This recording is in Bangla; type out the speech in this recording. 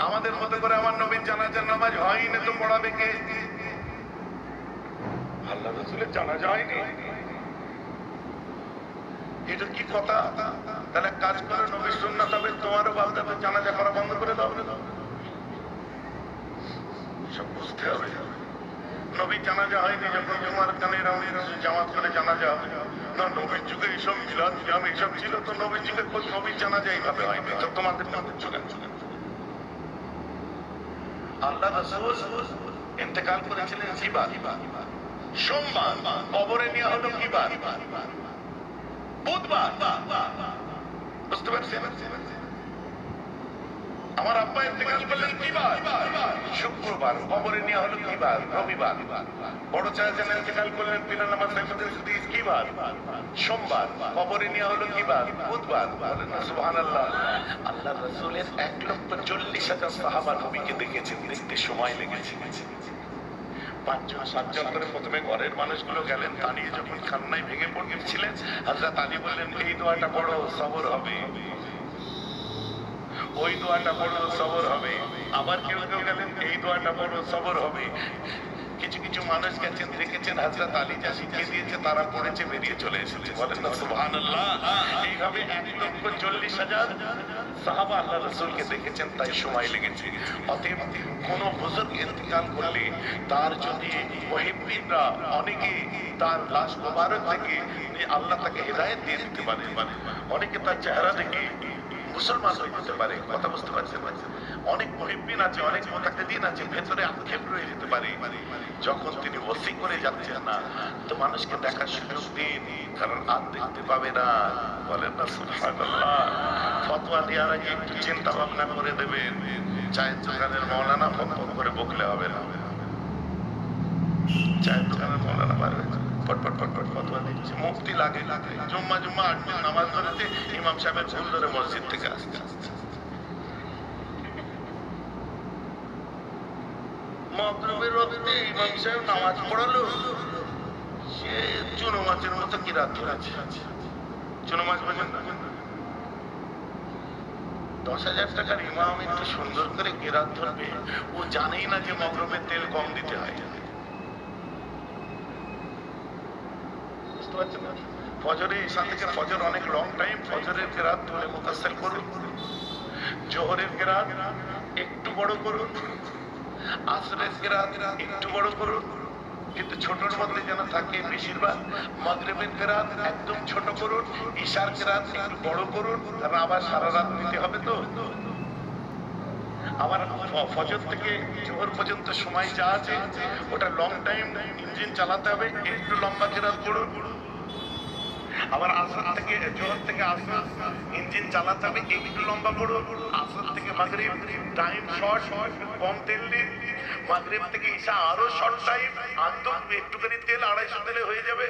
আমাদের মতো করে আমার নবীর জানাজার নামাজ হয়নি তো পড়াবে কে? আল্লাহ রাসূলের জানাজা হয়নি, এটা কি কথা? তাহলে কাজ করে নবীর সুন্নাত হবে, তোমারও বালদাতে জানাজা করা বন্ধ করে দাও। সব বুঝতে হবে। নবীর জানাজা হয়নি যখন তোমার কানের জামাত করে জানাজা হবে না। নবীর যুগে এইসব মিলাদ জাম এইসব ছিল, তো নবীর যুগে নবীর জানাজা এইভাবে হয়নি, তো তোমাদের নামে চলে। আল্লাহ রাসূল ইন্তেকাল করেছিলেন কি বার? সোমবার। কবরে নেওয়া হলো কি বার? বুধবার। বুঝতে পারছেন? আমার আব্বা ইন্তেকাল করলেন কি বার? শুক্রবার। কবরে নেওয়া হলো কি বার? রবিবার। বড় চাচা ইন্তেকাল করলেন পীর আল্লামা সাইফুদ্দিন সিদ্দিকী কি বার? সোমবার। কবরে নেওয়া হলো কি বার? বুধবার। বলেন না সুবহানাল্লাহ। আল্লাহ রাসূলের 1,40,000 সাহাবা নবীকে দেখেছেন, দেখতে সময় লেগেছে। 5-7 করে প্রথমে ঘরের মানুষগুলো গেলেন, দাঁড়িয়ে যখন কান্নায় ভেঙে পড়ছিলেন, হযরত আলী বললেন এই দোয়াটা পড়ো, সবর হবে। ওই দোয়াটা পড়ো, সবর হবে। আবার কেউ কেউ গেলেন এই দোয়াটা পড়ো, সবর হবে। কিছু কিছু মানুষ গেছেন, দেখেছেন হযরত আলী যা শিখিয়ে দিয়েছে তারা পড়েছে, বেরিয়ে চলে এসেছে। বলেন না সুবহানাল্লাহ। এইভাবে 1,40,000 সাহাবা আল্লাহ রাসূলকে দেখেছেন, তাই সময় লেগেছে। অতএব কোন বুজুর্গ ইন্তেকাল করলে তার যদি মুহিব্বিনরা অনেকে তার লাশ মোবারক থেকে আল্লাহ তাকে হেদায়েত দিয়ে দিতে পারে। অনেকে তার চেহারা দেখে মুসলমান হয়ে যেতে পারে। কথা বুঝতে পারছেন? অনেক মুহিব্বিন আছে, অনেক মুতাকিদিন আছে, ভেতরে আক্ষেপ রয়ে যেতে পারে। যখন তিনি ওসি করে যাচ্ছেন না, তো মানুষকে দেখার সুযোগ দিন, কারণ আর দেখতে পাবে না। বলেন না সুবহানাল্লাহ। ফতোয়া দেওয়ার আগে একটু চিন্তা ভাবনা করে দেবেন। চায়ের দোকানের মৌলানা ফতোয়া করে বকলে হবে না। চায়ের দোকানের মৌলানা পারবে ফটফট ফটফট ফতোয়া দিচ্ছে, মুফতি লাগে জুম্মা 8 দিন নামাজ ধরেছে, ইমাম সাহেবের ঝুল ধরে মসজিদ থেকে আসছে। মাগরিবের ওয়াক্তে ইমাম সাহেব নামাজ পড়ালো, সে চুনো মাছের মতো কিরাত ধরেছে। চুনো মাছ বোঝেন না? 10,000 টাকার ইমাম একটু সুন্দর করে কিরাত ধরবে, ও জানেই না যে মাগরিবের তেল কম দিতে হয়। ফজরে ঈশা থেকে ফজর অনেক লং টাইম, ফজরের কিরাত ধরে মুফাসসিল করুন, জোহরের কিরাত একটু বড় করুন, আসরের কিরাত একটু বড় করুন, কিন্তু ছোটর মধ্যে যেন থাকে বেশিরভাগ। মাগরিবের কিরাত একদম ছোট করুন, ঈশার কিরাত একটু বড় করুন, কারণ আবার সারা রাত দিতে হবে তো। আবার ফজর থেকে জোহর পর্যন্ত সময় যা আছে ওটা লং টাইম, ইঞ্জিন চালাতে হবে, একটু লম্বা কিরাত পড়ুন। আবার আসর থেকে জোহর থেকে আসর ইঞ্জিন চালাতে হবে, একটু লম্বা পড়ুন। আসর থেকে মাগরিব টাইম শর্ট, কম তেল দিন। মাগরিব থেকে ঈশা আরো শর্ট টাইম, একদম একটুখানি তেল 250 তেলে হয়ে যাবে।